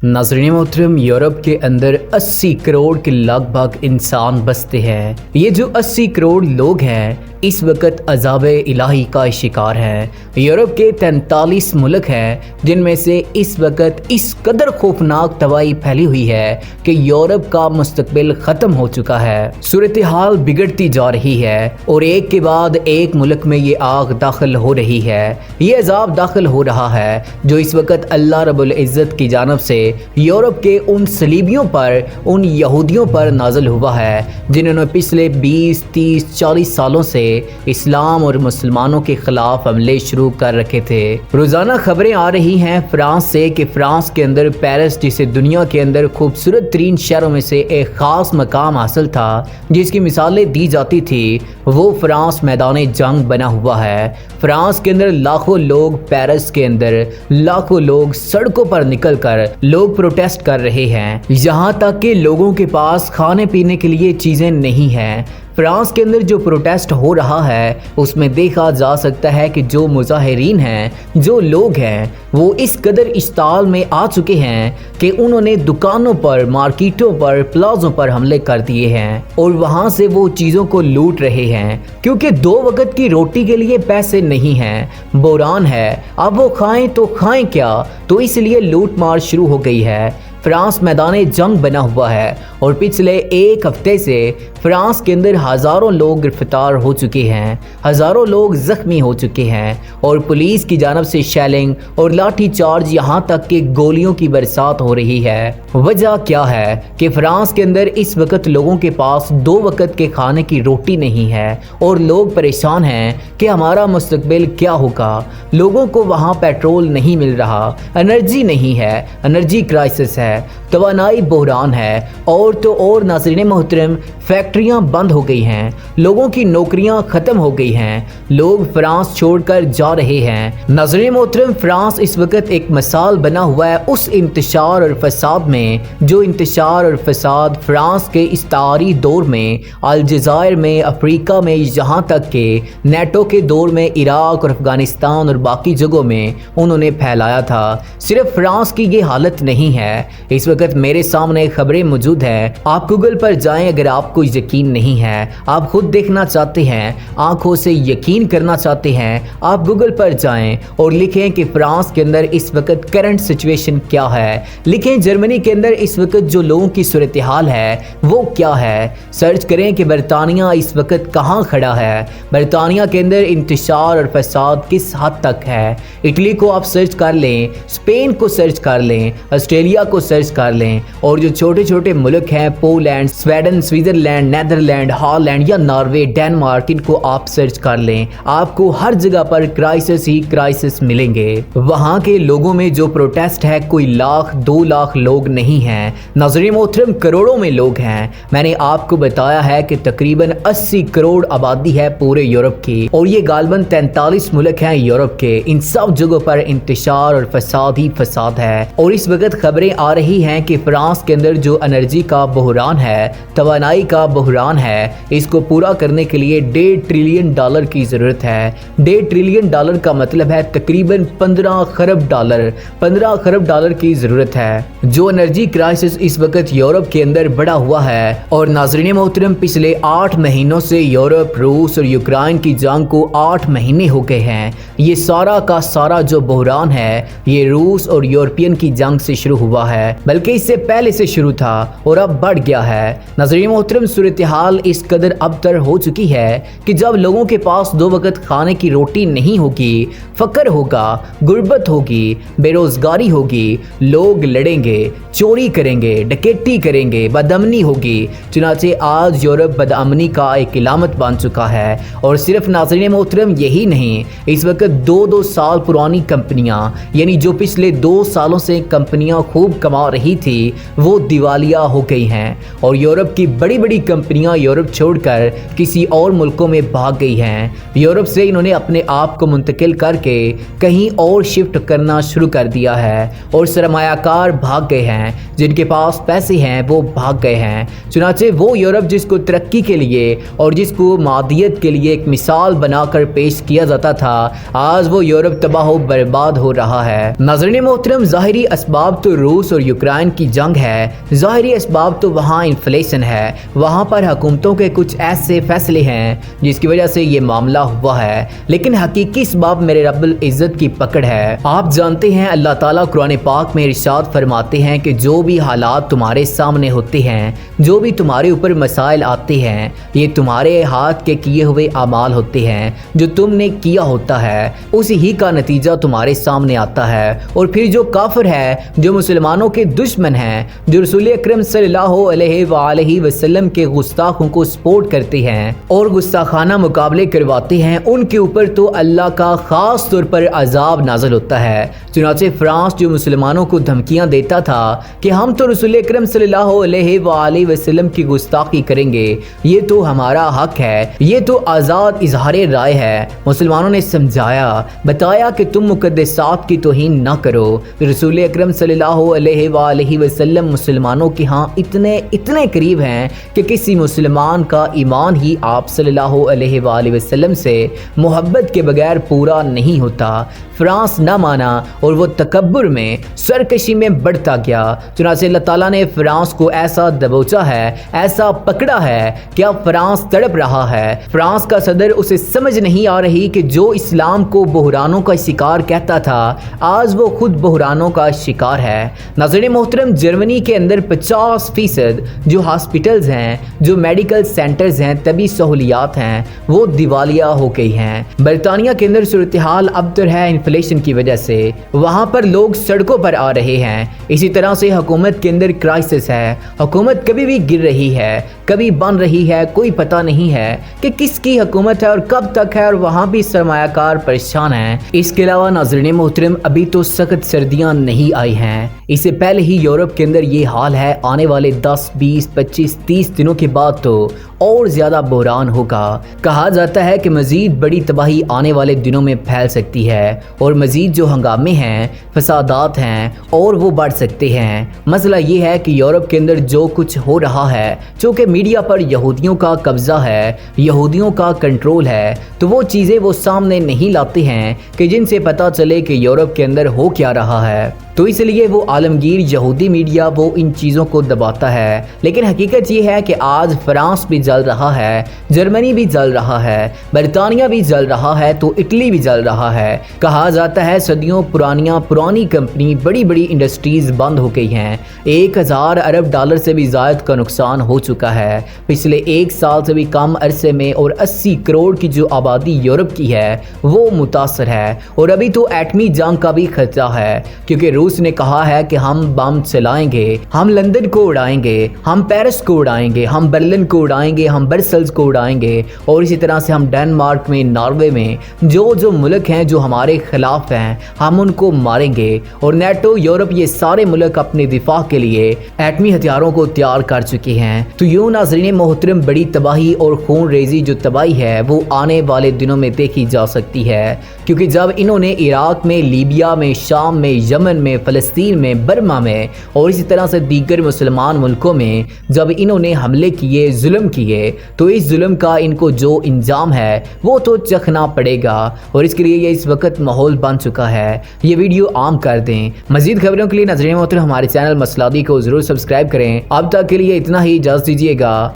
नाज़रीन मोहतरम, यूरोप के अंदर 80 करोड़ के लगभग इंसान बसते हैं। ये जो 80 करोड़ लोग हैं इस वक्त अज़ाब इलाही का शिकार हैं। यूरोप के 43 मुल्क हैं जिनमें से इस वक्त इस कदर खौफनाक तबाही फैली हुई है कि यूरोप का मुस्तकबिल ख़त्म हो चुका है। सूरत हाल बिगड़ती जा रही है और एक के बाद एक मुल्क में ये आग दाखिल हो रही है। ये अज़ाब दाखिल हो रहा है जो इस वक्त अल्लाह रब्बुल इज़्ज़त की जानिब से यूरोप के उन सलीबियों पर, उन यहूदियों पर नाज़िल हुआ है जिन्होंने पिछले 20, 30, 40 सालों से इस्लाम और मुसलमानों के खिलाफ हमले शुरू कर रखे थे। रोजाना खबरें आ रही हैं फ्रांस से कि फ्रांस के अंदर पेरिस, जिसे दुनिया के अंदर खूबसूरत तरीन शहरों में से एक खास मकाम हासिल था, जिसकी मिसालें दी जाती थी, वो फ्रांस मैदान जंग बना हुआ है। फ्रांस के अंदर लाखों लोग, पेरिस के अंदर लाखों लोग सड़कों पर निकल कर लोग प्रोटेस्ट कर रहे हैं। यहाँ तक कि लोगों के पास खाने पीने के लिए चीजें नहीं हैं। फ्रांस के अंदर जो प्रोटेस्ट हो रहा है उसमें देखा जा सकता है कि जो मुजाहिरीन हैं, जो लोग हैं, वो इस कदर इश्ताल में आ चुके हैं कि उन्होंने दुकानों पर, मार्केटों पर, प्लाजों पर हमले कर दिए हैं और वहां से वो चीज़ों को लूट रहे हैं क्योंकि 2 वक्त की रोटी के लिए पैसे नहीं हैं। बहरान है, अब वो खाएं तो खाएं क्या, तो इसलिए लूट मार शुरू हो गई है। फ्रांस मैदान जंग बना हुआ है और पिछले एक हफ्ते से फ्रांस के अंदर हज़ारों लोग गिरफ्तार हो चुके हैं, हज़ारों लोग ज़ख्मी हो चुके हैं और पुलिस की जानिब से शेलिंग और लाठी चार्ज, यहाँ तक कि गोलियों की बरसात हो रही है। वजह क्या है कि फ्रांस के अंदर इस वक्त लोगों के पास 2 वक्त के खाने की रोटी नहीं है और लोग परेशान हैं कि हमारा मुस्तकबिल क्या होगा। लोगों को वहाँ पेट्रोल नहीं मिल रहा, एनर्जी नहीं है, एनर्जी क्राइसिस है, तवानाई बहरान है और तो और नाज़रीन मोहतरम, फैक्ट्रियां बंद हो गई हैं, लोगों की नौकरियां ख़त्म हो गई हैं, लोग फ्रांस छोड़कर जा रहे हैं। नाज़रीन मोहतरम, फ्रांस इस वक्त एक मिसाल बना हुआ है उस इंतशार और फसाद में, जो इंतशार और फसाद फ्रांस के इस तारीखी दौर में, अलजायर में, अफ्रीका में, यहाँ तक के नेटो के दौर में इराक और अफगानिस्तान और बाकी जगहों में उन्होंने फैलाया था। सिर्फ फ्रांस की ये हालत नहीं है। इस वक्त मेरे सामने खबरें मौजूद हैं, आप गूगल पर जाएं अगर आपको यकीन नहीं है, आप खुद देखना चाहते हैं, आंखों से यकीन करना चाहते हैं, आप गूगल पर जाएं और लिखें कि फ्रांस के अंदर इस वक्त करंट सिचुएशन क्या है, लिखें जर्मनी के अंदर इस वक्त जो लोगों की सूरत हाल है वो क्या है, सर्च करें कि बरतानिया इस वक्त कहाँ खड़ा है, बरतानिया के अंदर इंतशार और फसाद किस हद तक है। इटली को आप सर्च कर लें, स्पेन को सर्च कर लें, ऑस्ट्रेलिया को सर्च कर लें और जो छोटे छोटे मुल्क हैं, Poland, Sweden, Switzerland, Netherland, Holland या नॉर्वे, डेनमार्क, इनको आप सर्च कर लें, आपको हर जगह पर क्राइसिस ही क्राइसिस मिलेंगे। वहां के लोगों में जो प्रोटेस्ट है कोई लाख 2 लाख लोग नहीं हैं, नाज़रीन मोहतरम, करोड़ों में लोग हैं। मैंने आपको बताया है कि तकरीबन 80 करोड़ आबादी है पूरे यूरोप की और ये गालबन 43 मुल्क हैं यूरोप के। इन सब जगहों पर इंतशार और फसाद ही फसाद है और इस वक्त खबरें आ रही हैं कि फ्रांस के अंदर जो एनर्जी का बहरान है, तवानाई का बहरान है, इसको पूरा करने के लिए $1.5 ट्रिलियन की ज़रूरत है। $1.5 ट्रिलियन का मतलब है तकरीबन 15 खरब डॉलर, 15 खरब डॉलर की ज़रूरत है। जो एनर्जी क्राइसिस इस वक्त यूरोप के अंदर बढ़ा हुआ है और नाज़रीन मोहतरम, पिछले 8 महीनों से यूरोप, रूस और यूक्रेन की जंग को 8 महीने हो गए हैं। ये सारा का सारा जो बहरान है ये रूस और यूरोपियन की जंग से शुरू हुआ है, बल्कि इससे पहले से शुरू था और अब बढ़ गया है। नाज़रीन मोहतरम, सूरत हाल इस कदर अबतर हो चुकी है कि जब लोगों के पास 2 वक्त खाने की रोटी नहीं होगी, फकर होगा, गुर्बत होगी, बेरोजगारी होगी, लोग लड़ेंगे, चोरी करेंगे, डकैती करेंगे, बदअमनी होगी। चुनाचे आज यूरोप बदअमनी का एक इलामत बन चुका है और सिर्फ नाज़रीन मोहतरम यही नहीं, इस वक्त 2-2 साल पुरानी कंपनियां, यानी जो पिछले 2 सालों से कंपनियां खूब कमा रही थी, वो दिवालिया हो गई हैं और यूरोप की बड़ी बड़ी बड़ी कंपनियां यूरोप छोड़कर किसी और मुल्कों में भाग गई हैं। यूरोप से इन्होंने अपने आप को मुंतकिल करके कहीं और शिफ्ट करना शुरू कर दिया है और सरमायाकार भाग गए हैं, जिनके पास पैसे हैं वो भाग गए हैं। चुनाचे वो यूरोप जिसको तरक्की के लिए और जिसको मादियत के लिए एक मिसाल बनाकर पेश किया जाता था, आज वो यूरोप तबाह व बर्बाद हो रहा है। नाज़रीन मोहतरम, ज़ाहिरी असबाब तो रूस और यूक्रेन की जंग है, ज़ाहिरी असबाब तो वहाँ इन्फ्लेशन है, वहाँ पर हुकूमतों के कुछ ऐसे फैसले हैं जिसकी वजह से ये मामला हुआ है, लेकिन हकीकी असबाब मेरे रब्बुल इज़्ज़त की पकड़ है। आप जानते हैं अल्लाह ताला कुरान पाक में इरशाद फरमाते हैं कि जो भी हालात तुम्हारे सामने होते हैं, जो भी तुम्हारे ऊपर मसाइल आते हैं, ये तुम्हारे हाथ के किए हुए अमाल होते हैं, जो तुमने किया होता है उसी ही का नतीजा तुम्हारे सामने आता है। और फिर जो काफिर है, जो मुसलमानों के दुश्मन हैं, जो रसूल अकरम सल्लल्लाहु अलैहि वसल्लम के गुस्ताखों को सपोर्ट करते हैं और गुस्ताखाना मुकाबले करवाते हैं, उनके ऊपर तो अल्लाह का खास तौर पर अजाब नाज़िल होता है। चुनाचे फ्रांस जो मुसलमानों को धमकियां देता था कि हम तो रसूल अकरम सल्लल्लाहु अलैहि वसल्लम की गुस्ताखी करेंगे, ये तो हमारा हक है, ये तो आज़ाद इजहार राय है, मुसलमानों ने समझाया, बताया कि तुम मुकद्दसात की तौहीन ना करो। रसूल अकरम सल्लल्लाहु अलैहि वसल्लम मुसलमानों के यहाँ इतने करीब हैं कि किसी मुसलमान का ईमान ही आप सल्लल्लाहु अलैहि वसल्लम से मोहब्बत के बगैर पूरा नहीं होता। फ्रांस ना माना और वो तकब्बुर में सरकशी में बढ़ता गया। चुनांचे अल्लाह ताला ने फ्रांस को ऐसा दबोचा है, ऐसा पकड़ा है कि अब फ्रांस तड़प रहा है। फ्रांस का सदर उसे समझ नहीं आ रही कि जो इस्लाम को बहरानों का शिकार कहता था, आज वो खुद बहरानों का शिकार है। नाज़रीन मोहतरम, जर्मनी के अंदर 50% जो हॉस्पिटल्स हैं, जो मेडिकल सेंटर्स हैं, तबी सहूलियात हैं, वो दिवालिया हो गई हैं। बरतानिया के अंदर सूरत हाल अबतर है इन्फ्लेशन की वजह से, वहाँ पर लोग सड़कों पर आ रहे हैं। इसी तरह से हुकूमत के अंदर क्राइसिस है, हुकूमत कभी भी गिर रही है, कभी बन रही है, कोई पता नहीं है कि किसकी हुकूमत है और कब तक है, और वहाँ भी सरमायाकार परेशान हैं। इसके अलावा नाज़रीन मोहतरम, अभी तो सख्त सर्दियाँ नहीं आई हैं, इससे पहले ही यूरोप के अंदर ये हाल है। आने वाले 10, 20, 25, 30 दिनों के बाद तो और ज़्यादा बहरान होगा। कहा जाता है कि मज़ीद बड़ी तबाही आने वाले दिनों में फैल सकती है और मज़ीद जो हंगामे हैं, फसादात हैं, और वो बढ़ सकते हैं। मसला ये है कि यूरोप के अंदर जो कुछ हो रहा है, चूँकि मीडिया पर यहूदियों का कब्ज़ा है, यहूदियों का कंट्रोल है, तो वो चीज़ें वो सामने नहीं लाते हैं कि जिनसे पता चले कि यूरोप के अंदर हो क्या रहा है। तो इसलिए वो आलमगीर यहूदी मीडिया वो इन चीज़ों को दबाता है। लेकिन हकीकत ये है कि आज फ्रांस भी जल रहा है, जर्मनी भी जल रहा है, बरतानिया भी जल रहा है, तो इटली भी जल रहा है। कहा जाता है सदियों पुरानी कंपनी, बड़ी बड़ी इंडस्ट्रीज बंद हो गई हैं। 1000 अरब डॉलर से भी ज़ायद का नुकसान हो चुका है पिछले 1 साल से भी कम अरसे में, और 80 करोड़ की जो आबादी यूरोप की है वो मुतासर है। और अभी तो एटमी जंग का भी खतरा है, क्योंकि रूस ने कहा है कि हम बम चलाएंगे, हम लंदन को उड़ाएंगे, हम पेरिस को उड़ाएंगे, हम बर्लिन को उड़ाएंगे, हम ब्रसेल्स को उड़ाएंगे, और इसी तरह से हम डेनमार्क में, नॉर्वे में जो मुल्क हैं जो हमारे खिलाफ हैं, हम उनको मारेंगे। और नेटो, यूरोप, ये सारे मुल्क अपने दिफा के लिए एटमी हथियारों को तैयार कर चुके हैं। तो यूं नाज़रीन मोहतरम, बड़ी तबाही और खून रेजी जो तबाही है वो आने वाले दिनों में देखी जा सकती है, क्योंकि जब इन्होंने इराक में, लीबिया में, शाम में, यमन में, फ़लस्तीन में, बर्मा में और इसी तरह से दीगर मुसलमान मुल्कों में जब इन्होंने हमले किए, जुल्म किए, तो इस जुल्म का इनको जो इंजाम है वो तो चखना पड़ेगा। और इसके लिए ये इस वक्त माहौल बन चुका है। ये वीडियो आम कर दें। मज़ीद खबरों के लिए नाज़रीन मोहतरम हमारे चैनल मसलादी को ज़रूर सब्सक्राइब करें। अब तक के लिए इतना ही, इजाज़त दीजिएगा।